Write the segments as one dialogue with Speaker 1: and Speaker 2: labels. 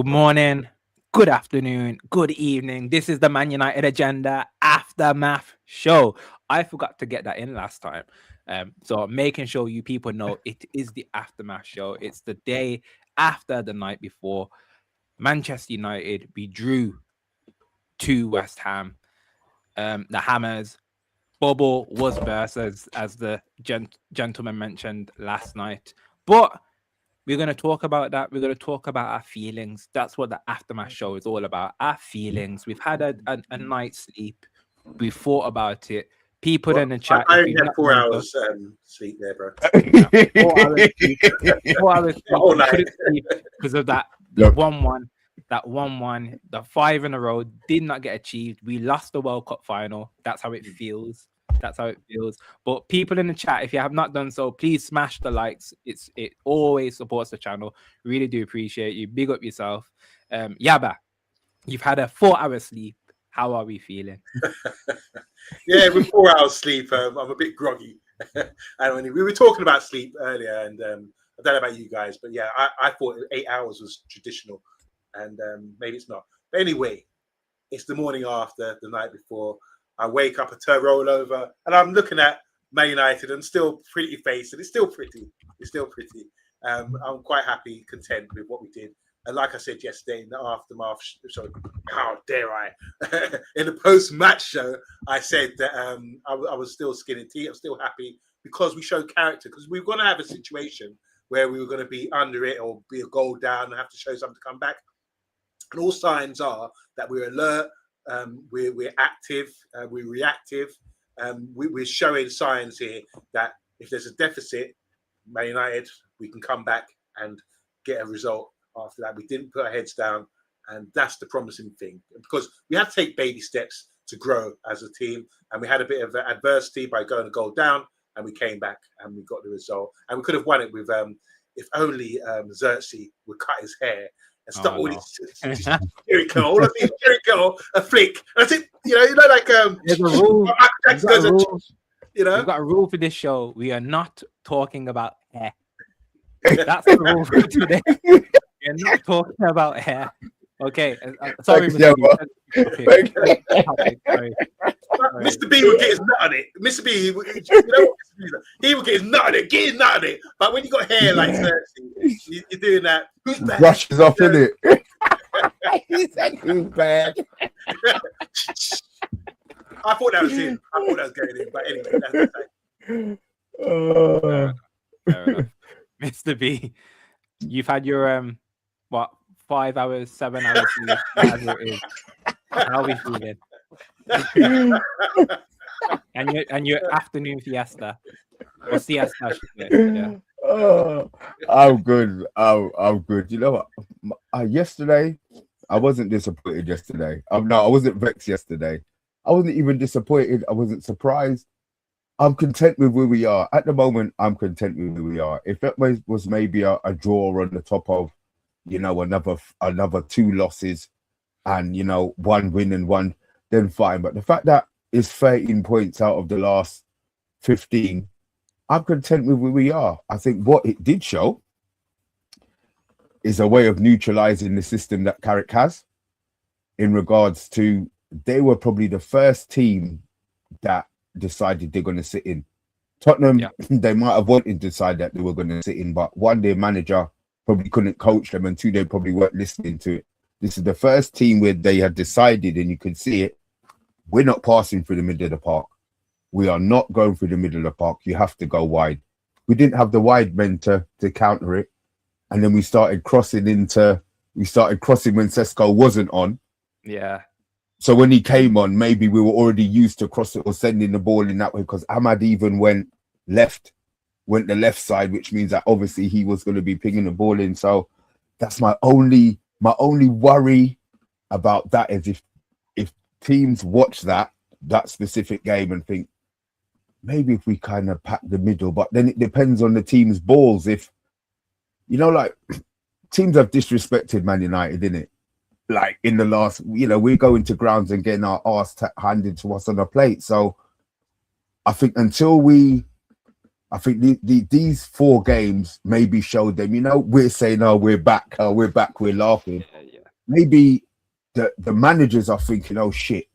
Speaker 1: morning, good afternoon, good evening. This is the Man United Agenda Aftermath Show. I forgot to get that in last time. So making sure you people know it is the Aftermath Show. It's the day after the night before. Manchester United, we drew to West Ham. The Hammers bubble was burst, as the gentleman mentioned last night. But we're going to talk about that. We're going to talk about our feelings. That's what the Aftermath Show is all about. Our feelings. We've had a night's sleep. We thought about it. People in the chat.
Speaker 2: I only had 4 hours sleep there, bro.
Speaker 1: 4 hours sleep. 4 hours sleep.
Speaker 2: All night.
Speaker 1: Couldn't sleep because of that 1-1. That 1-1, the 5 in a row did not get achieved. We lost the World Cup final. That's how it feels. That's how it feels. But people in the chat, if you have not done so, please smash the likes. It always supports the channel. Really do appreciate you. Big up yourself. Yaba, you've had a 4-hour sleep. How are we feeling?
Speaker 2: Yeah, with 4 hours sleep, I'm a bit groggy. We were talking about sleep earlier, and I don't know about you guys, but yeah, I thought 8 hours was traditional, and maybe it's not. But anyway, it's the morning after, the night before. I wake up, a turn roll over, and I'm looking at Man United and still pretty face, and it's still pretty. It's still pretty. I'm quite happy, content with what we did. And like I said yesterday in the aftermath show, how dare I? In the post-match show, I said that I was still skin and teeth. I'm still happy because we showed character. Because we were going to have a situation where we were going to be under it or be a goal down and have to show something to come back. And all signs are that we're alert. We're active, we're reactive. We're showing signs here that if there's a deficit, Man United, we can come back and get a result after that. We didn't put our heads down, and that's the promising thing, because we have to take baby steps to grow as a team. And we had a bit of adversity by going a goal down, and we came back and we got the result. And we could have won it with if only Xerxes would cut his hair and stop all these Jericho, all of these Jericho, a flick. And I think, like
Speaker 1: there's a rule.
Speaker 2: We've
Speaker 1: got a rule for this show. We are not talking about hair. That's the rule for today. We're not talking about hair. Okay. Sorry, Mr. B. Sorry.
Speaker 2: Mr. B would get his nut on it. Mr. B, he would get his nut on it, get his nut on it. But when you got hair like Xerxes, you're doing that. Who's bad?
Speaker 3: Brushes off, innit? He said, who's bad?
Speaker 2: I thought that was him. I thought that was going in. But anyway, that's
Speaker 1: fair enough. Mr. B, you've had your 5 hours, 7 hours sleep, whatever it is. How are we feeling? and your afternoon fiesta or siesta, I should say. Yeah.
Speaker 3: I'm good. I'm good. You know what? Yesterday, I wasn't disappointed. Yesterday, I wasn't vexed. Yesterday, I wasn't even disappointed. I wasn't surprised. I'm content with where we are at the moment. I'm content with where we are. If that was maybe a draw on the top of, another 2 losses, and 1 win and 1, then fine. But the fact that it's 13 points out of the last 15, I'm content with where we are. I think what it did show is a way of neutralizing the system that Carrick has, in regards to they were probably the first team that decided they're going to sit in. Tottenham, they might have wanted to decide that they were going to sit in, but one, their manager probably couldn't coach them, and 2, they probably weren't listening to it. This is the first team where they had decided, and you could see it, we're not passing through the middle of the park. We are not going through the middle of the park. You have to go wide. We didn't have the wide men to counter it. And then we started crossing when Sesko wasn't on.
Speaker 1: Yeah.
Speaker 3: So when he came on, maybe we were already used to crossing or sending the ball in that way, because Ahmad even went the left side, which means that obviously he was going to be pinging the ball in. So that's my only worry about that, is if teams watch that specific game and think, maybe if we kind of pack the middle, but then it depends on the team's balls. If, teams have disrespected Man United, innit? Like in the last, we're going to grounds and getting our arse handed to us on a plate. So I think these 4 games maybe showed them, we're saying, oh, we're back, we're laughing.
Speaker 1: Yeah.
Speaker 3: maybe the managers are thinking, oh shit,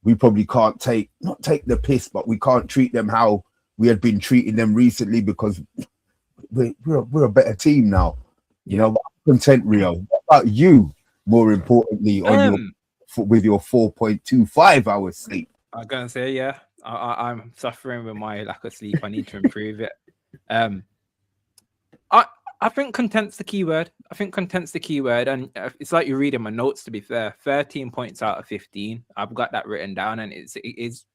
Speaker 3: we probably can't not take the piss, but we can't treat them how we had been treating them recently because we're a better team now. You know, I'm content, Rio. What about you? More importantly, on your with your 4.25 hours sleep.
Speaker 1: I'm gonna say, yeah, I'm suffering with my lack of sleep. I need to improve it. I think content's the key word. I think content's the key word, and it's like you're reading my notes. To be fair, 13 points out of 15. I've got that written down, and it is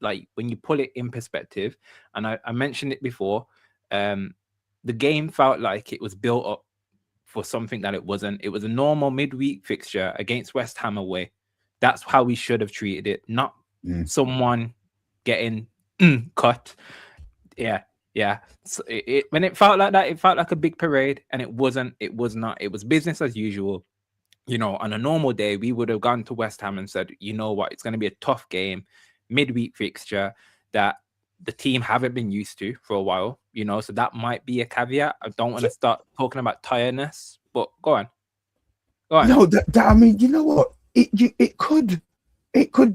Speaker 1: like when you pull it in perspective. And I mentioned it before. The game felt like it was built up for something that it wasn't. It was a normal midweek fixture against West Ham away. That's how we should have treated it, not someone getting cut. Yeah. So when it felt like that, it felt like a big parade, and it wasn't. It was not. It was business as usual. You know, on a normal day, we would have gone to West Ham and said, you know what, it's going to be a tough game, midweek fixture that the team haven't been used to for a while. You know, so that might be a caveat. I don't want to start talking about tiredness, but go on.
Speaker 3: No, that I mean, you know what? It could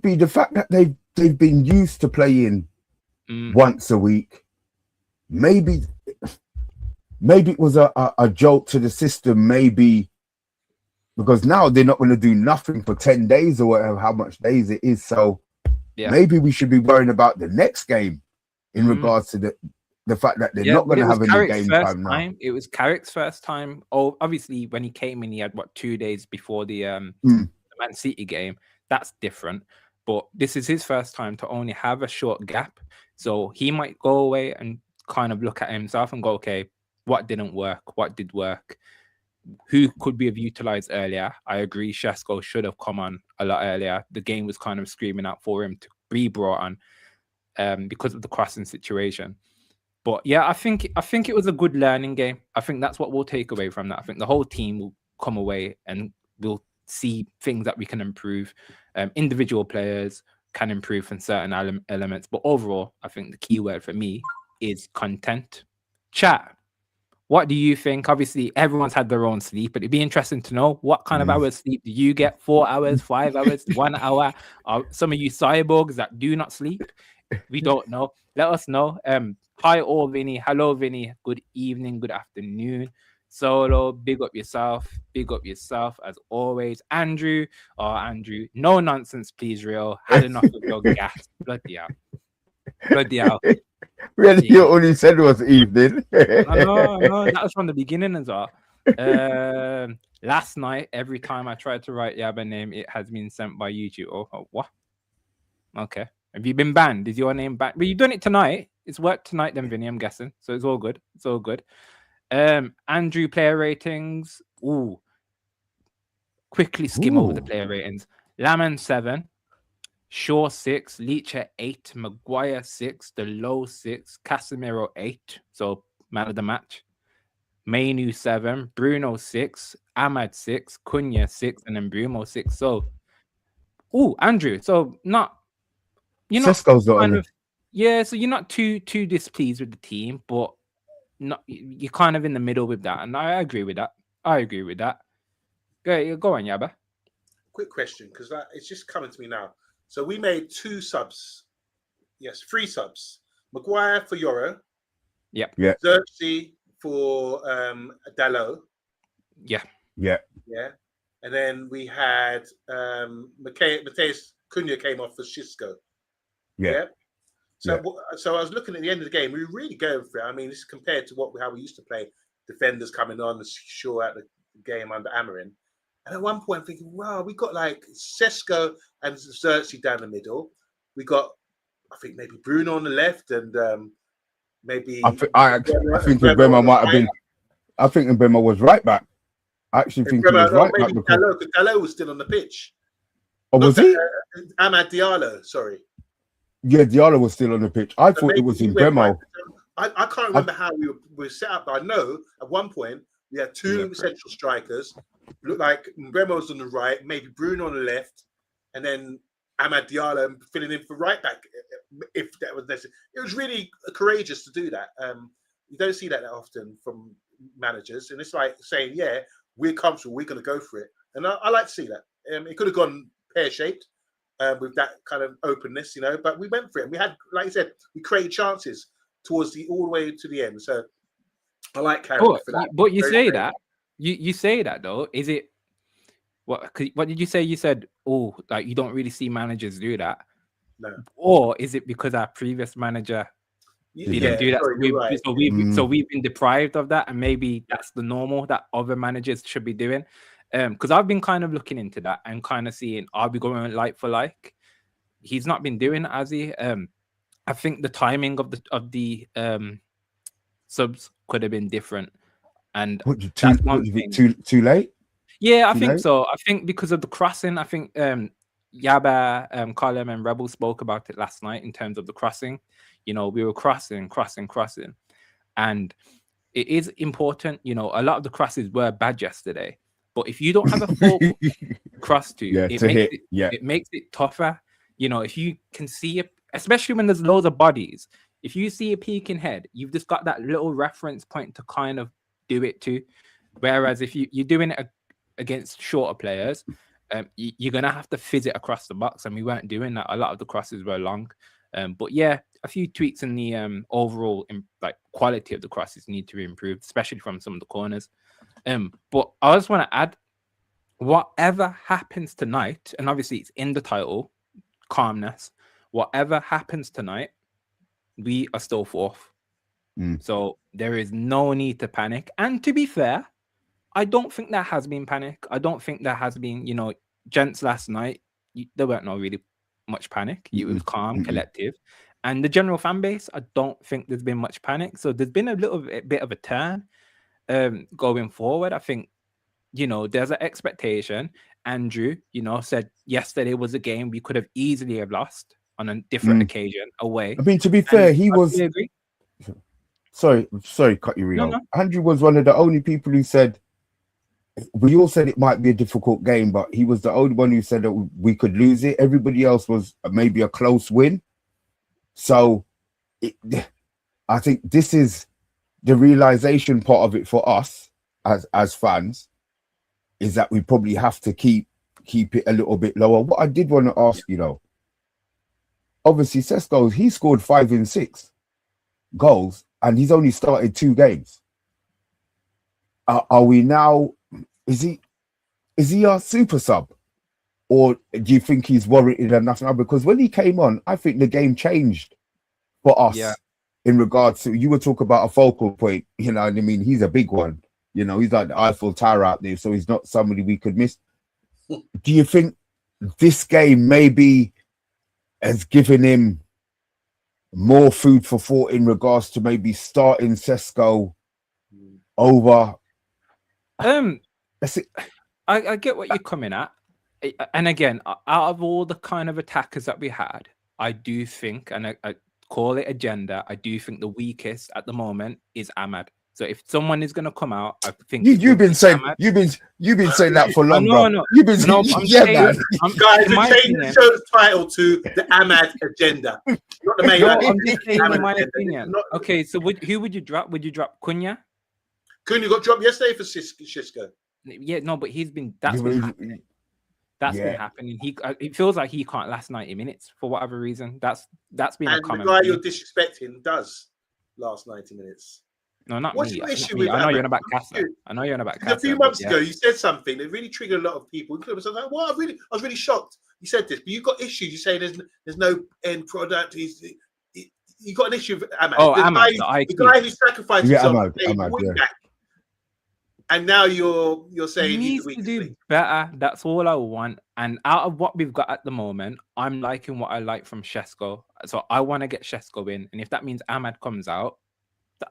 Speaker 3: be the fact that they've been used to playing once a week. Maybe it was a jolt to the system. Maybe because now they're not going to do nothing for 10 days or whatever, how much days it is. So maybe we should be worrying about the next game in regards to the fact that they're not going to have any game time now.
Speaker 1: It was Carrick's first time. Oh, obviously, when he came in, he had 2 days before the Man City game. That's different. But this is his first time to only have a short gap. So he might go away and kind of look at himself and go, okay, what didn't work? What did work? Who could we have utilized earlier? I agree, Shesko should have come on a lot earlier. The game was kind of screaming out for him to be brought on because of the crossing situation. But yeah, I think it was a good learning game. I think that's what we'll take away from that. I think the whole team will come away and we'll see things that we can improve. Individual players can improve in certain elements, but overall, I think the key word for me is content. Chat, what do you think? Obviously, everyone's had their own sleep, but it'd be interesting to know what kind of hours sleep do you get? 4 hours, 5 hours, 1 hour? Some of you cyborgs that do not sleep, we don't know. Let us know. Hi, all Vinny. Hello, Vinny. Good evening. Good afternoon. Solo, big up yourself. Big up yourself as always. Andrew, no nonsense, please, real. Had enough of your gas. Bloody hell. Bloody hell.
Speaker 3: Really, you only said it was evening.
Speaker 1: No, that was from the beginning as well. Last night, every time I tried to write Yaba name, it has been sent by YouTube. Oh, what? Okay. Have you been banned? Is your name banned? But you've done it tonight. It's worked tonight then, Vinny, I'm guessing. So it's all good. It's all good. Andrew player ratings. Ooh. Quickly skim over the player ratings. Laman 7. Shaw 6, Leacher 8, Maguire 6, the low 6, Casemiro 8, so man of the match. Mainu 7, Bruno 6, Ahmad 6, Cunha 6, and then Bruno 6. So, Andrew, so you're not kind of, so you're not too displeased with the team, but you're kind of in the middle with that, and I agree with that. Go on, Yaba.
Speaker 2: Quick question, because it's just coming to me now. So we made 2 subs. Yes, 3 subs. Maguire for Euro.
Speaker 1: Yep.
Speaker 3: Yeah.
Speaker 2: Xerxes for Dalot.
Speaker 1: Yeah.
Speaker 2: And then we had Mateus Cunha came off for Xisco.
Speaker 3: Yeah.
Speaker 2: So I was looking at the end of the game. We were really going for it. I mean, this is compared to how we used to play. Defenders coming on the shore at the game under Amarin. And at one point, I'm thinking, wow, we got like Sesko and Xerxes down the middle. We got, I think, maybe Bruno on the left, and maybe.
Speaker 3: I think Mbema might have been. I think Mbema was right back. I actually think he was right back because
Speaker 2: Dalot was still on the pitch.
Speaker 3: Oh, was he?
Speaker 2: Amad Diallo, sorry.
Speaker 3: Yeah, Diallo was still on the pitch. I thought it was Mbema.
Speaker 2: I can't remember how we were set up. But I know at one point we had 2 central strikers. Looked like Mbemo was on the right, maybe Bruno on the left, and then Amad Diallo filling in for right back if that was necessary. It was really courageous to do that. You don't see that often from managers, and it's like saying, "Yeah, we're comfortable. We're going to go for it." and I like to see that. It could have gone pear-shaped with that kind of openness, but we went for it. And we had, like you said, we created chances towards all the way to the end. So I like Carrick for that.
Speaker 1: But you say that, you say that though. Is it what did you say? You said, oh, like you don't really see managers do that.
Speaker 2: No.
Speaker 1: Or is it because our previous manager didn't do that?
Speaker 2: Sorry,
Speaker 1: so we've been deprived of that, and maybe that's the normal that other managers should be doing. Because I've been kind of looking into that and kind of seeing, are we going like for like? He's not been doing it, has he? I think the timing of the subs could have been different, and that's one thing.
Speaker 3: Too late.
Speaker 1: Yeah, I think so. I think because of the crossing, I think Yaba, Colin, and Rebel spoke about it last night in terms of the crossing. We were crossing, and it is important. A lot of the crosses were bad yesterday, but if you don't have a full cross it makes it tougher. If you can see it, especially when there's loads of bodies, if you see a peeking head, you've just got that little reference point to kind of do it to. Whereas if you're doing it against shorter players, you're gonna have to fizz it across the box, and we weren't doing that. A lot of the crosses were long, but yeah, a few tweaks in the overall quality of the crosses need to be improved, especially from some of the corners. But I just want to add, whatever happens tonight, and obviously it's in the title, calmness. Whatever happens tonight, we are still fourth. So there is no need to panic. And to be fair, I don't think there has been panic. I don't think there has been, gents last night, there weren't no really much panic. It was calm, collective. And the general fan base, I don't think there's been much panic. So there's been a little bit of a turn going forward. I think, there's an expectation. Andrew, said yesterday was a game we could have easily have lost on a different occasion away.
Speaker 3: I mean, to be fair, he was... Sorry, cut you, Rio. No. Andrew was one of the only people who said, we all said it might be a difficult game, but he was the only one who said that we could lose it. Everybody else was maybe a close win. So I think this is the realization part of it for us as fans, is that we probably have to keep it a little bit lower. What I did want to ask you though, obviously Sesko, he scored 5 in 6 goals and he's only started 2 games. Are we now, is he our super sub, or do you think he's warranted enough now? Because when he came on, I think the game changed for us in regards to, you were talking about a focal point, you know what I mean? He's a big one, he's like the Eiffel Tower out there, so he's not somebody we could miss. Do you think this game maybe has given him more food for thought in regards to maybe starting Sesko over?
Speaker 1: I get what you're coming at. And again, out of all the kind of attackers that we had, I do think, and I call it agenda, I do think the weakest at the moment is Ahmad. So if someone is going to come out, I think
Speaker 3: you've been saying you've been saying that for long, bro.
Speaker 1: No,
Speaker 3: you've been
Speaker 1: man.
Speaker 2: Guys, we're changing the show's title to the Ahmad agenda, not the main.
Speaker 1: I'm just saying my opinion. Okay, so who would you drop? Would you drop Cunha?
Speaker 2: Cunha got dropped yesterday for Xisco.
Speaker 1: Yeah, no, but that's been happening. That's been happening. It feels like he can't last 90 minutes for whatever reason. That's been a common.
Speaker 2: And the guy you're disrespecting does last 90 minutes.
Speaker 1: No, not
Speaker 2: What's
Speaker 1: me.
Speaker 2: your issue with
Speaker 1: I know you're on about Casa.
Speaker 2: A few months ago, you said something that really triggered a lot of people. I was like, "Well, I was really shocked." You said this, but you've got issues. You say there's no end product. You got an issue with Ahmad.
Speaker 1: Ahmad,
Speaker 2: the guy who sacrificed himself
Speaker 3: Ahmad,
Speaker 2: back. And now you're saying
Speaker 1: he needs to do better. That's all I want. And out of what we've got at the moment, I'm liking what I like from Sesko. So I want to get Sesko in, and if that means Ahmad comes out,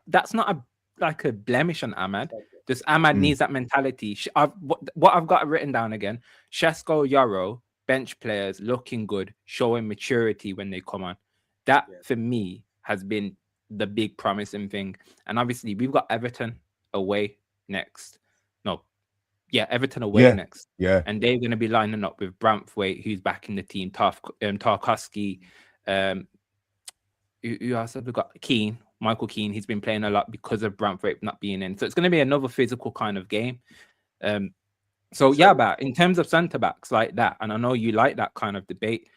Speaker 1: that's not a blemish on Ahmad. Just Ahmad needs that mentality. What I've got written down again: Sesko, Yarrow, bench players looking good, showing maturity when they come on. That for me has been the big promising thing. And obviously we've got Everton away next. Everton away next.
Speaker 3: Yeah,
Speaker 1: and they're going to be lining up with Branthwaite, who's back in the team. Tarkowski. Who else have we got? Michael Keane, he's been playing a lot because of Branthwaite not being in. So it's going to be another physical kind of game. So yeah, but in terms of centre backs like that, and I know you like that kind of debate,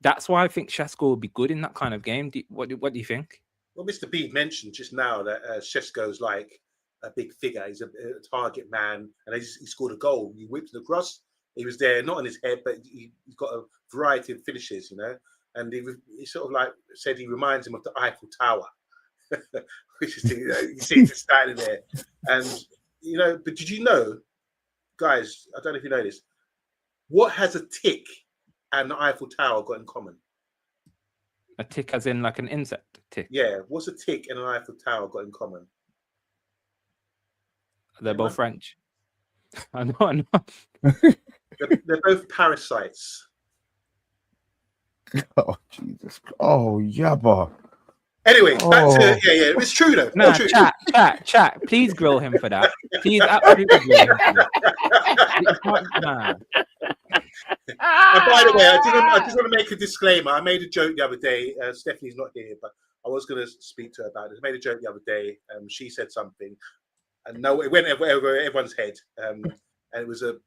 Speaker 1: that's why I think Shesko would be good in that kind of game. What do you think?
Speaker 2: Well, Mr. B mentioned just now that Shesko's like a big figure. He's a target man, and he scored a goal. He whipped it across. He was there, not on his head, but he's got a variety of finishes, you know. And he sort of like said he reminds him of the Eiffel Tower, which is you see him standing there. And you know, but did you know, guys? I don't know if you know this. What has a tick and the Eiffel Tower got in common?
Speaker 1: A tick, as in like an insect tick.
Speaker 2: Yeah, what's a tick and an Eiffel Tower got in common?
Speaker 1: They're both French. I know.
Speaker 2: They're both parasites.
Speaker 3: Oh Jesus! Oh Yabba!
Speaker 2: Anyway, back to it's true though.
Speaker 1: Nah,
Speaker 2: true.
Speaker 1: chat. Please grill him for that. Please absolutely grill him for that.
Speaker 2: And by the way, I just want to make a disclaimer. I made a joke the other day. Stephanie's not here, but I was going to speak to her about it. I made a joke the other day. She said something, and no, it went over everyone's head. And it was it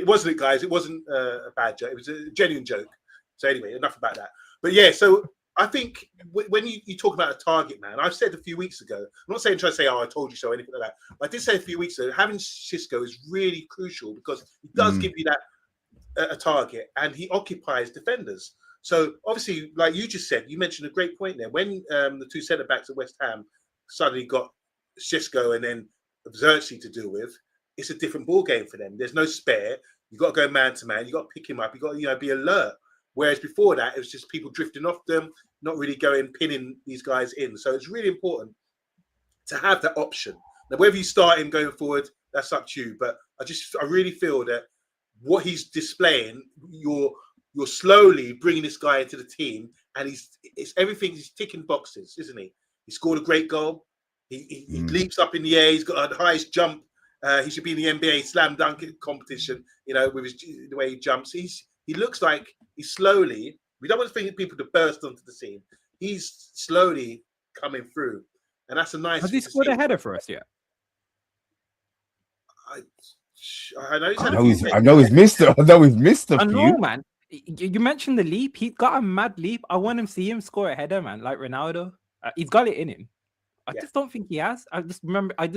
Speaker 2: wasn't it, guys? It wasn't a bad joke. It was a genuine joke. So anyway, enough about that. But yeah, so I think when you talk about a target man, I've said a few weeks ago, I'm not saying try to say, oh, I told you so, or anything like that. But I did say a few weeks ago, having Xisco is really crucial because it does give you that a target, and he occupies defenders. So obviously, like you just said, you mentioned a great point there. When the two centre backs at West Ham suddenly got Xisco and then Xerxes to deal with, it's a different ball game for them. There's no spare. You got to go man to man. You got to pick him up. You got to be alert. Whereas before that, it was just people drifting off them, not really pinning these guys in. So it's really important to have that option. Now, whether you start him going forward, that's up to you. But I really feel that what he's displaying, you're slowly bringing this guy into the team, and it's everything. He's ticking boxes, isn't he? He scored a great goal. He leaps up in the air. He's got the highest jump. He should be in the NBA slam dunk competition. You know, with the way he jumps. He looks like he's slowly. We don't want people to burst onto the scene. He's slowly coming through, and that's a nice.
Speaker 1: Has he scored a header for us yet?
Speaker 3: I know he's missed it. I know he's missed a few.
Speaker 1: I know, man. You mentioned the leap. He got a mad leap. I want to see him score a header, man, like Ronaldo. He's got it in him. I just don't think he has. I just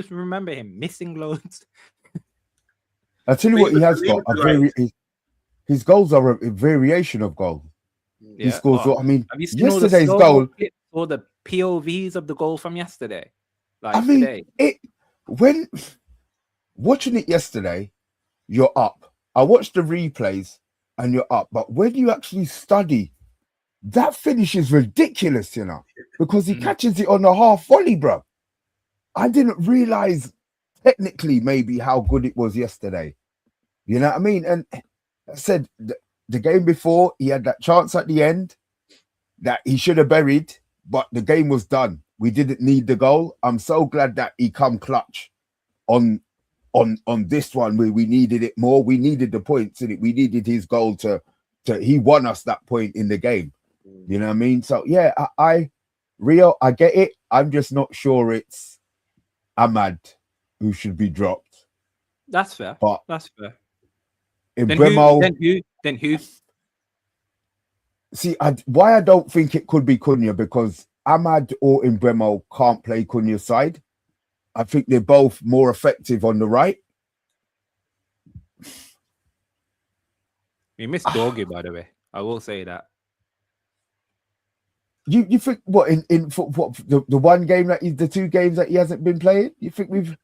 Speaker 1: remember him missing loads.
Speaker 3: I tell you what, he has got his goals are a variation of goals. He scores. I mean, yesterday's goal
Speaker 1: or the POVs of the goal from yesterday. Like
Speaker 3: I mean,
Speaker 1: today.
Speaker 3: When watching it yesterday, you're up. I watched the replays and you're up. But when you actually study, that finish is ridiculous, you know, because he catches it on a half volley, bro. I didn't realize technically maybe how good it was yesterday. You know what I mean? And I said the game before, he had that chance at the end that he should have buried, but the game was done. We didn't need the goal. I'm so glad that he come clutch on this one where we needed it more. We needed the points in it. We needed his goal to he won us that point in the game. You know what I mean? So yeah, Rio, I get it. I'm just not sure it's Ahmad who should be dropped.
Speaker 1: That's fair.
Speaker 3: But
Speaker 1: that's fair. Then who?
Speaker 3: See, why I don't think it could be Cunha, because Ahmad or Mbemo can't play Cunha's side. I think they're both more effective on the right.
Speaker 1: We missed Doggy, by the way. I will say that.
Speaker 3: You think what in the one game that the 2 games that he hasn't been playing? You think we've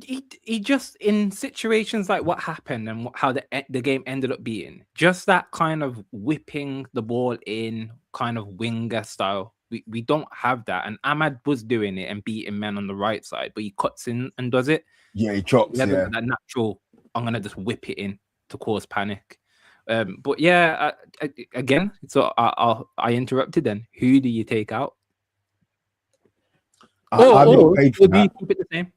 Speaker 1: he just in situations like what happened and how the game ended up being, just that kind of whipping the ball in kind of winger style. We don't have that, and Ahmad was doing it and beating men on the right side, but he cuts in and does it.
Speaker 3: Yeah, he chops.
Speaker 1: That natural. I'm gonna just whip it in to cause panic. But yeah, again, so I interrupted. Then who do you take out? Or do you keep it the same?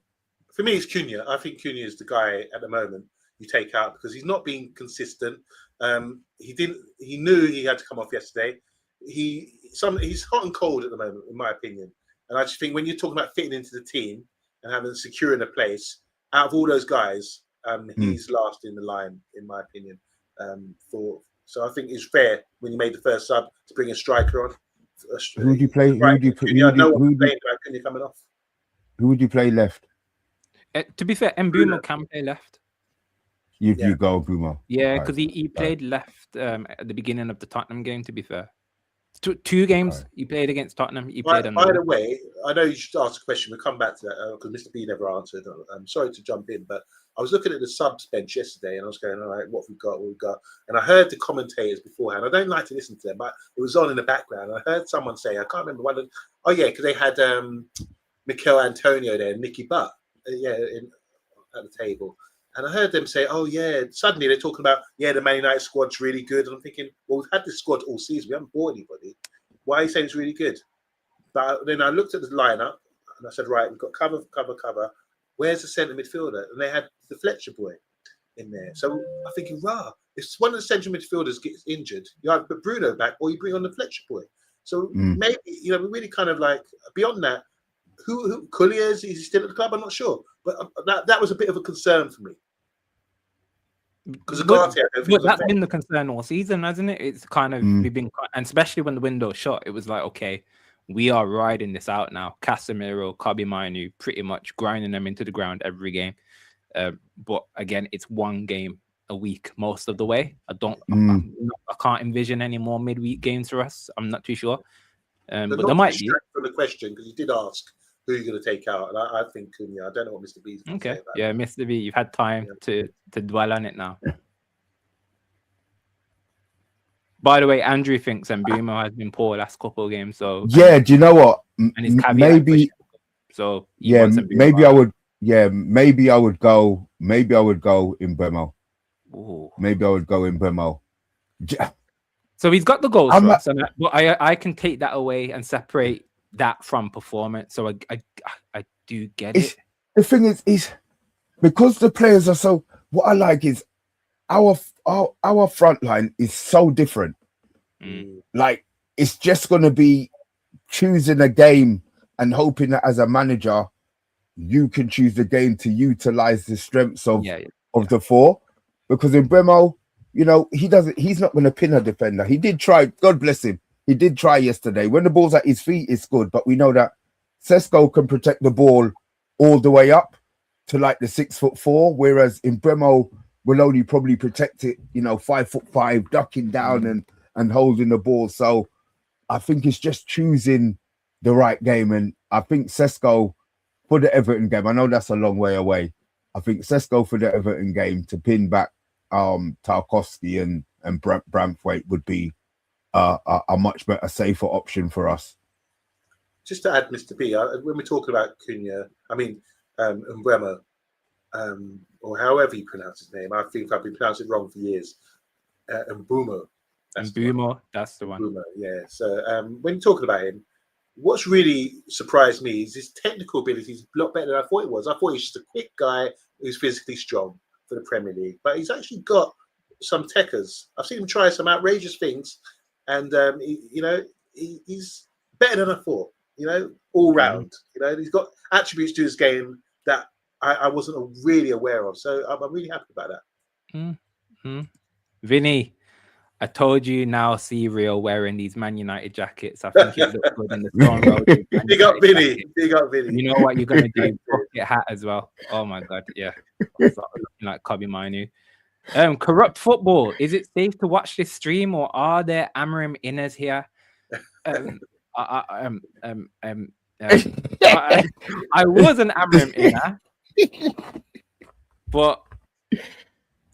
Speaker 2: For me, it's Cunha. I think Cunha is the guy at the moment you take out because he's not being consistent. He knew he had to come off yesterday. He's hot and cold at the moment, in my opinion. And I just think when you're talking about fitting into the team and having securing a place, out of all those guys, He's last in the line, in my opinion. So I think it's fair when you made the first sub to bring a striker on.
Speaker 3: Who would you play? Who would you put?
Speaker 2: No one complained about Cunha coming off.
Speaker 3: Who would you play left?
Speaker 1: To be fair, Mbeumo can play left.
Speaker 3: You go Mbeumo.
Speaker 1: Yeah, because he played left at the beginning of the Tottenham game. To be fair, two games he played against Tottenham. He played on.
Speaker 2: By the way, I know you should ask a question. We'll come back to that because Mr. B never answered. I'm sorry to jump in, but I was looking at the subs bench yesterday, and I was going, all right, what we've got, and I heard the commentators beforehand. I don't like to listen to them, but it was on in the background. I heard someone say, I can't remember because they had Mikel Antonio there, and Nicky Butt, at the table. And I heard them say, oh, yeah, suddenly they're talking about, the Man United squad's really good. And I'm thinking, well, we've had this squad all season. We haven't bought anybody. Why are you saying it's really good? But then I looked at the lineup and I said, right, we've got cover. Where's the centre midfielder? And they had the Fletcher boy in there. So I'm thinking, if one of the central midfielders gets injured, you either put Bruno back or you bring on the Fletcher boy. So maybe, we really kind of like, beyond that, who Colliers, is he still at the club? I'm not sure. But that was a bit of a concern for me. Because
Speaker 1: that's been the concern all season, hasn't it? It's kind of we've been, and especially when the window shut, it was like, okay, we are riding this out now. Casemiro, Kobbie Mainoo, pretty much grinding them into the ground every game. But again, it's one game a week most of the way. I can't envision any more midweek games for us. I'm not too sure. But there might be.
Speaker 2: From the question, because you did ask who you're going to take out, and I think Cunha. I don't know what Mr. B's going to say about that.
Speaker 1: Mr. B, you've had time to dwell on it now. By the way, Andrew thinks Mbeumo has been poor last couple of games. So
Speaker 3: do you know what?
Speaker 1: And his
Speaker 3: maybe.
Speaker 1: So
Speaker 3: maybe I would. Yeah, maybe I would go. Maybe I would go in Mbeumo. Maybe I would go in Mbeumo.
Speaker 1: So he's got the goals for us, but I can take that away and separate that from performance. So I do get it.
Speaker 3: The thing is because the players are so. What I like is our front line is so different. Like it's just going to be choosing a game and hoping that as a manager you can choose the game to utilize the strengths of the four. Because in Mbeumo, he's not going to pin a defender. He did try. God bless him. He did try yesterday. When the ball's at his feet, it's good. But we know that Sesko can protect the ball all the way up to like the 6'4", whereas in Mbeumo will only probably protect it, 5'5", ducking down and holding the ball. So I think it's just choosing the right game. And I think Sesko for the Everton game, I know that's a long way away. I think Sesko for the Everton game to pin back Tarkowski and Braithwaite would be a much better, safer option for us.
Speaker 2: Just to add, Mr. B, when we're talking about Cunha, Mbeumo, or however you pronounce his name, I think I've been pronouncing it wrong for years. Mbeumo.
Speaker 1: That's the one.
Speaker 2: Mbeumo, yeah. So when you're talking about him, what's really surprised me is his technical ability is a lot better than I thought it was. I thought he was just a quick guy who's physically strong for the Premier League, but he's actually got some techers. I've seen him try some outrageous things, and he's better than I thought. All round. He's got attributes to his game that I wasn't really aware of. So I'm really happy about that.
Speaker 1: Vinny, I told you now see Rio wearing these Man United jackets. I think it looks good in the Stone Road.
Speaker 2: Big up Vinny. Big up Vinny.
Speaker 1: You know what you're going to do? Bucket hat as well. Oh my God. Yeah. Looking like Kobbie Mainoo. Corrupt Football. Is it safe to watch this stream or are there Amorim inners here? I was an Amorim inner, but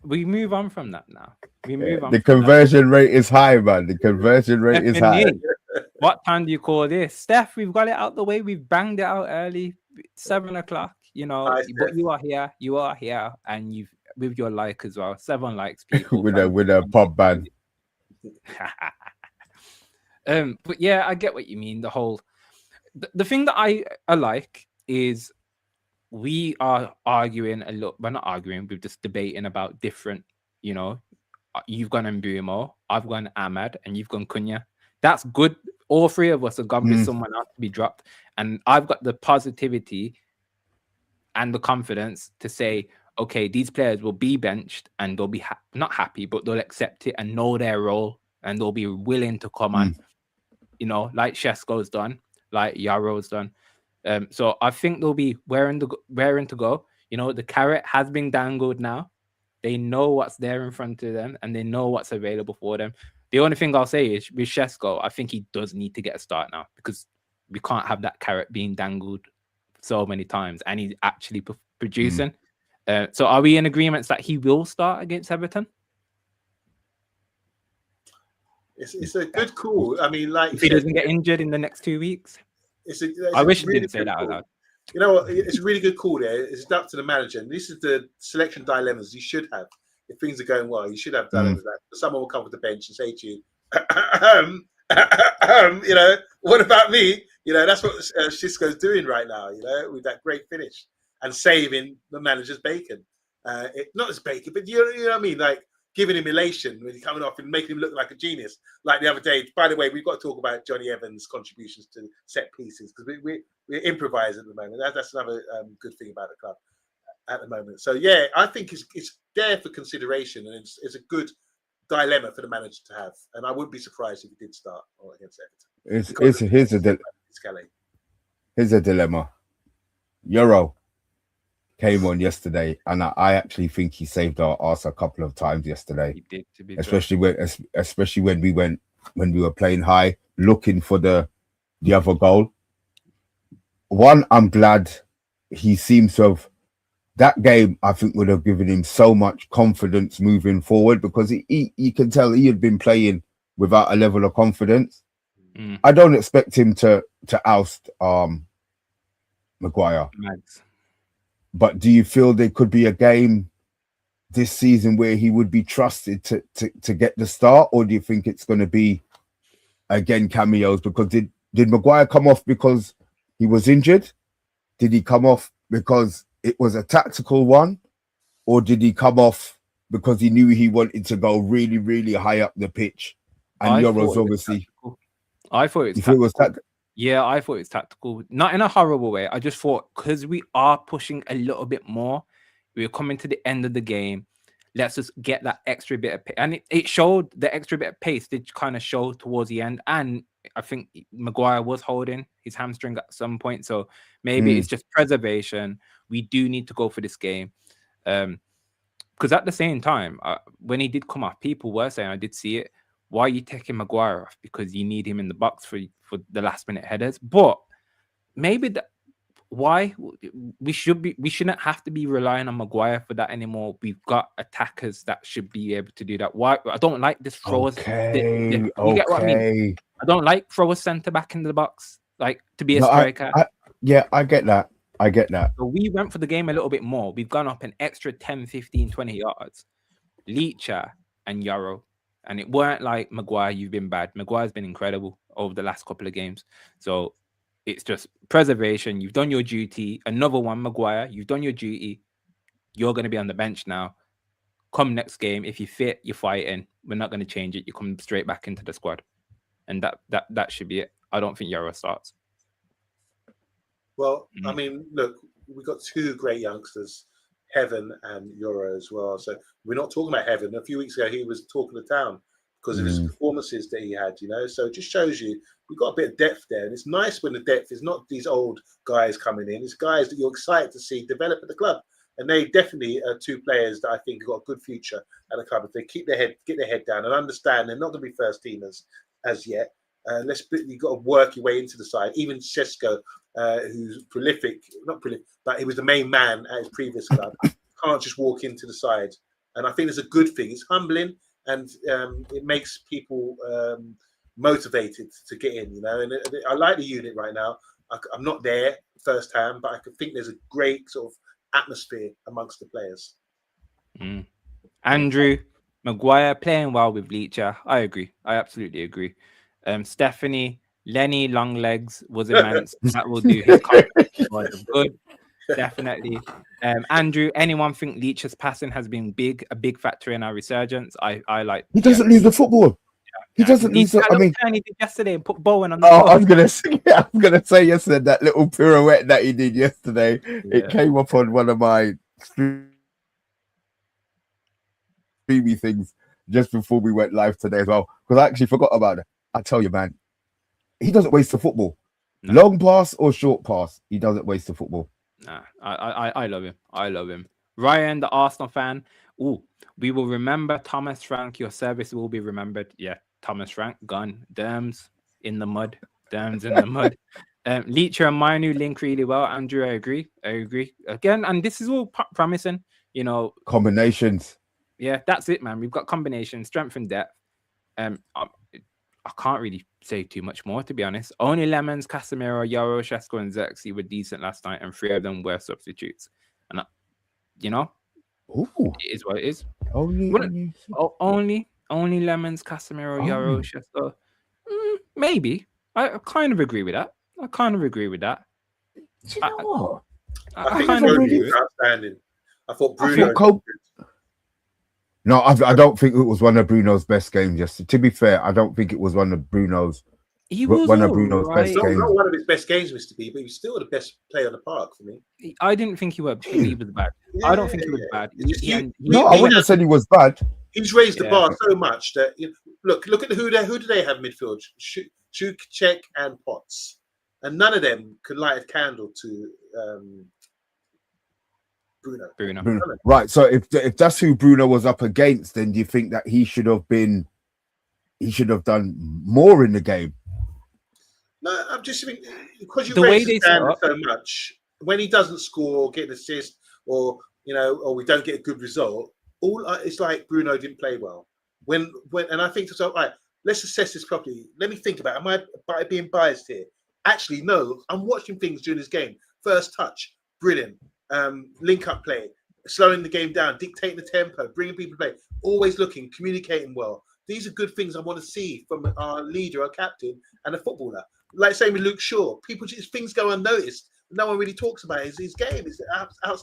Speaker 1: we move on from that now.
Speaker 3: The conversion rate is high, man. The conversion rate is high.
Speaker 1: What time do you call this? Steph, we've got it out the way. We've banged it out early, 7:00. But you are here, and you've with your like as well. 7 likes, people. with
Speaker 3: a pub band.
Speaker 1: But yeah, I get what you mean. The whole the thing that I like is we are arguing a lot. We're not arguing. We're just debating about different. You've gone Mbeumo, I've gone Ahmad, and you've gone Cunha. That's good. All three of us have gone with someone else to be dropped, and I've got the positivity and the confidence to say, okay, these players will be benched and they'll be not happy, but they'll accept it and know their role and they'll be willing to come on, like Shesko's done, like Yaro's done. So I think they'll be raring to go. The carrot has been dangled now. They know what's there in front of them and they know what's available for them. The only thing I'll say is with Shesko, I think he does need to get a start now because we can't have that carrot being dangled so many times and he's actually producing. So are we in agreement that he will start against Everton?
Speaker 2: It's a good call. I mean, like
Speaker 1: if he doesn't get injured in the next 2 weeks.
Speaker 2: I
Speaker 1: wish he didn't say that out loud.
Speaker 2: You know what? It's a really good call there. It's up to the manager. And this is the selection dilemmas you should have. If things are going well, you should have dilemmas that someone will come to the bench and say to you, what about me? That's what Xisco's doing right now, with that great finish and saving the manager's bacon. Not as bacon, but you know what I mean? Like giving him elation when he's coming off and making him look like a genius. Like the other day, by the way, we've got to talk about Johnny Evans' contributions to set pieces because we're improvising at the moment. That's another good thing about the club at the moment. So yeah, I think it's there for consideration and it's a good dilemma for the manager to have. And I wouldn't be surprised if he did start against Everton.
Speaker 3: Here's a dilemma. Euro came on yesterday, and I actually think he saved our arse a couple of times yesterday.
Speaker 1: He did, to be
Speaker 3: especially when we were playing high, looking for the other goal. One, I'm glad he seems to have. That game, I think, would have given him so much confidence moving forward because you can tell he had been playing without a level of confidence. I don't expect him to oust Maguire.
Speaker 1: Nice.
Speaker 3: But do you feel there could be a game this season where he would be trusted to get the start, or do you think it's going to be again cameos? Because did Maguire come off because he was injured? Did he come off because it was a tactical one, or did he come off because he knew he wanted to go really, really high up the pitch? And Euro's obviously.
Speaker 1: I thought it was tactical. Yeah, I thought it was tactical. Not in a horrible way. I just thought because we are pushing a little bit more, we're coming to the end of the game. Let's just get that extra bit of pace. And it showed the extra bit of pace did kind of show towards the end. And I think Maguire was holding his hamstring at some point. So maybe it's just preservation. We do need to go for this game. Because at the same time, when he did come off, people were saying, I did see it, why are you taking Maguire off? Because you need him in the box for the last minute headers. But maybe why we shouldn't have to be relying on Maguire for that anymore. We've got attackers that should be able to do that. Why? I don't like this throwers. You get what I mean? I don't like throw a centre back in the box, like to be a striker.
Speaker 3: I get that.
Speaker 1: So we went for the game a little bit more. We've gone up an extra 10, 15, 20 yards. Leacher and Yarrow. And it weren't like, Maguire, you've been bad. Maguire's been incredible over the last couple of games. So it's just preservation. You've done your duty. Another one, Maguire, you've done your duty. You're going to be on the bench now. Come next game. If you fit, you're fighting. We're not going to change it. You come straight back into the squad. And that should be it. I don't think Yarrow starts.
Speaker 2: Well, I mean, look, we've got two great youngsters, Heaven and Euro as well. So we're not talking about Heaven. A few weeks ago, he was talking to town because of his performances that he had, So it just shows you we've got a bit of depth there. And it's nice when the depth is not these old guys coming in. It's guys that you're excited to see develop at the club. And they definitely are two players that I think have got a good future at the club. If they get their head down and understand they're not going to be first teamers as yet. You've got to work your way into the side. Even Xisco, who's not prolific, but he was the main man at his previous club, can't just walk into the side. And I think it's a good thing. It's humbling and it makes people motivated to get in, And I like the unit right now. I'm not there firsthand, but I think there's a great sort of atmosphere amongst the players.
Speaker 1: Andrew, Maguire playing well with Leacher. I agree. I absolutely agree. Stephanie, Lenny Longlegs was immense. That will do his good. Definitely. Andrew, anyone think Leach's passing has been a big factor in our resurgence? I like.
Speaker 3: He doesn't lose the football. He doesn't lose.
Speaker 1: He did yesterday and put Bowen on the.
Speaker 3: I was gonna say yesterday that little pirouette that he did yesterday. Yeah. It came up on one of my creamy things just before we went live today as well, because I actually forgot about it. I tell you, man, he doesn't waste the football.
Speaker 1: No.
Speaker 3: Long pass or short pass, he doesn't waste the football.
Speaker 1: Nah, I love him. I love him. Ryan, the Arsenal fan. Ooh, we will remember Thomas Frank. Your service will be remembered. Yeah, Thomas Frank, gone. Derms in the mud. Derms in the mud. Leacher and Minu link really well. Andrew, I agree. Again, and this is all promising. You know,
Speaker 3: Combinations.
Speaker 1: yeah, that's it, man. We've got combination, strength and depth. I can't really say too much more, to be honest. Only Lemons, Casemiro, Yaro, Shesko, and Xerxes were decent last night, and 3 of them were substitutes. And you know,
Speaker 3: Ooh.
Speaker 1: it is what it is.
Speaker 3: Only
Speaker 1: Lemons, Casemiro, Yaro, Shesko. Maybe. I kind of agree with that.
Speaker 3: Do you know what?
Speaker 2: I think
Speaker 1: kind of
Speaker 2: Kobe
Speaker 1: agree
Speaker 2: was
Speaker 1: with it.
Speaker 2: outstanding. I thought
Speaker 3: I
Speaker 2: Bruno.
Speaker 3: thought No, I don't think it was one of Bruno's best games. Just to be fair, I don't think it was one of Bruno's.
Speaker 1: He was
Speaker 3: one of Bruno's
Speaker 1: alright.
Speaker 3: best
Speaker 2: not,
Speaker 3: games.
Speaker 2: not one of his best games, Mr. B, but he was still the best player on the park for me.
Speaker 1: I didn't think he was bad. I don't think he was bad.
Speaker 3: No, I wouldn't have said he was bad.
Speaker 2: He's raised the bar so much that look at who do they have midfield? Shuk, and Potts, and none of them could light a candle to Bruno.
Speaker 3: Right. So if that's who Bruno was up against, then do you think that he should have done more in the game?
Speaker 2: No, I'm just saying because you
Speaker 1: The way
Speaker 2: raise
Speaker 1: they
Speaker 2: the standard
Speaker 1: set
Speaker 2: so much. When he doesn't score or get an assist, or or we don't get a good result, it's like Bruno didn't play well. When and I think to myself, right, let's assess this properly. Let me think about it. Am I being biased here? Actually, no. I'm watching things during this game. First touch, brilliant. Link up play, slowing the game down, dictating the tempo, bringing people to play, always looking, communicating well. These are good things I want to see from our leader, our captain, and a footballer. Like same with Luke Shaw. Things go unnoticed. No one really talks about his game.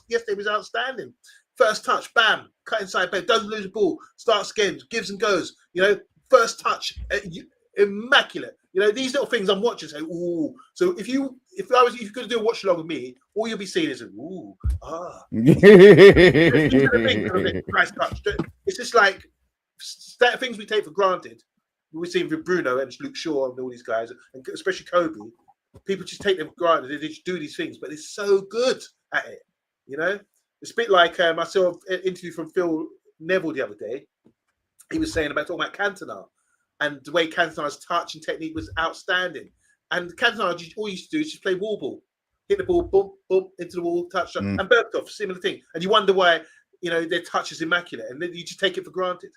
Speaker 2: Yesterday was outstanding. First touch, bam, cut inside, bam, doesn't lose the ball, starts again, gives and goes. First touch, immaculate. These little things I'm watching. Say, ooh. So if you're going to do a watch along with me, all you'll be seeing is ooh, ah. Nice touch. It's just like things we take for granted. We've seen with Bruno and Luke Shaw and all these guys, and especially Kobe. People just take them for granted. They just do these things, but they're so good at it. It's a bit like I saw an interview from Phil Neville the other day. He was talking about Cantona, and the way Cantona's touch and technique was outstanding. And Cantona, all he used to do is just play wall ball, hit the ball, boom, boom, into the wall, touch, and Bergdorf, similar thing. And you wonder why, their touch is immaculate, and then you just take it for granted.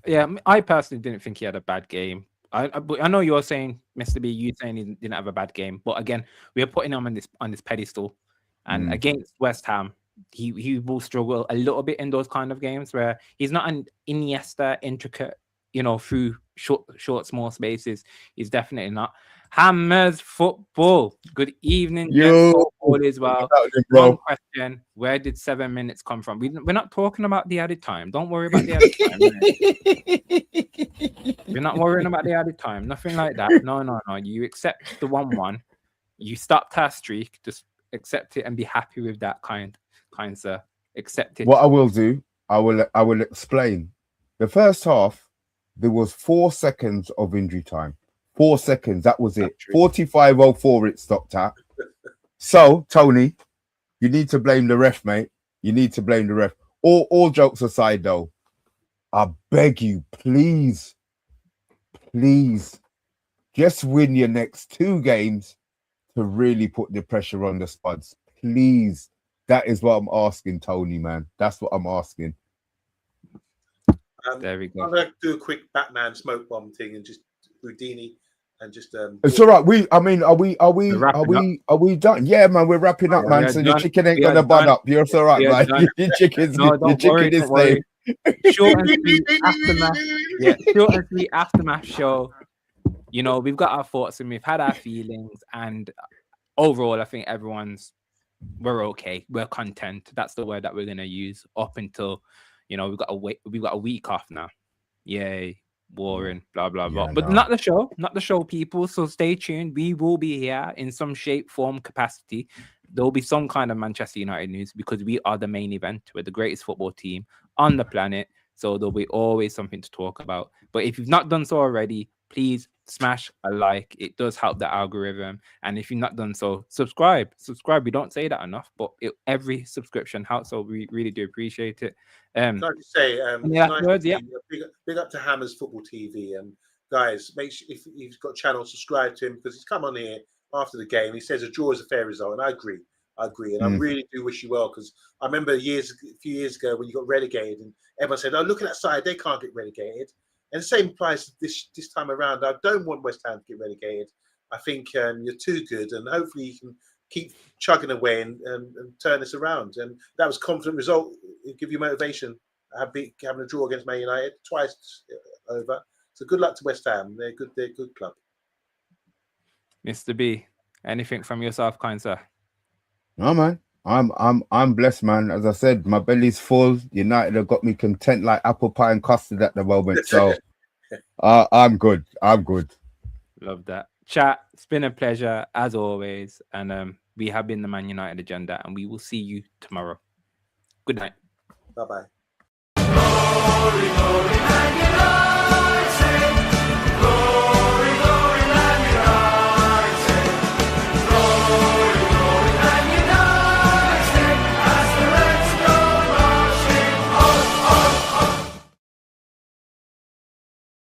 Speaker 1: Yeah, I personally didn't think he had a bad game. I know you're saying, Mr. B, you saying he didn't have a bad game, but again, we are putting him on this pedestal, and against West Ham, he will struggle a little bit in those kind of games where he's not an Iniesta intricate, through short small spaces. He's definitely not. Hammers football. Good evening, football as well. One question: where did 7 minutes come from? We're not talking about the added time. Don't worry about the added time. We're not worrying about the added time. Nothing like that. No. You accept the 1-1. You stopped our streak. Just accept it and be happy with that, kind sir. Accept it.
Speaker 3: What I will do, I will explain. The first half, there was 4 seconds of injury time. 4 seconds, that was it. 45:04 it stopped at. So, Tony, you need to blame the ref, mate. You need to blame the ref. All jokes aside, though, I beg you, please, just win your next 2 games to really put the pressure on the Spuds. Please. That is what I'm asking, Tony, man. That's what I'm asking.
Speaker 1: There we go.
Speaker 2: I'm going to do a quick Batman smoke bomb thing and just Houdini. And just
Speaker 3: it's all right. Are we done? Yeah, man, we're wrapping up, man. So your chicken ain't gonna bun up. You're all right, man. Your chicken is there.
Speaker 1: Short and sweet aftermath. Yeah, short and sweet aftermath show. We've got our thoughts and we've had our feelings, and overall, I think we're okay. We're content. That's the word that we're gonna use up until we've got a week off now. Yay. Warring, blah blah blah, but not the show, people. So stay tuned. We will be here in some shape, form, capacity, there will be some kind of Manchester United news because we are the main event. We're the greatest football team on the planet. So there'll be always something to talk about. But if you've not done so already, please smash a like. It does help the algorithm. And if you've not done so, subscribe. Subscribe. We don't say that enough, but every subscription helps. So we really do appreciate it.
Speaker 2: Can I just say,
Speaker 1: any last
Speaker 2: nice
Speaker 1: words?
Speaker 2: to
Speaker 1: Yeah.
Speaker 2: see you. Big up to Hammers Football TV. Guys, make sure if you've got a channel, subscribe to him because he's come on here after the game. He says a draw is a fair result, and I agree. And I really do wish you well because I remember a few years ago when you got relegated, and everyone said, "Oh, look at that side; they can't get relegated." And the same applies this time around. I don't want West Ham to get relegated. I think you're too good, and hopefully you can keep chugging away and turn this around. And that was a confident result. It'll give you motivation. Having a draw against Man United twice over. So good luck to West Ham. They're a good club.
Speaker 1: Mr. B, anything from yourself, kind sir?
Speaker 3: No, man. I'm blessed, man. As I said, my belly's full. United have got me content like apple pie and custard at the moment. So I'm good. I'm good.
Speaker 1: Love that. Chat, it's been a pleasure as always. And we have been the Man United Agenda, and we will see you tomorrow. Good night.
Speaker 2: Bye-bye.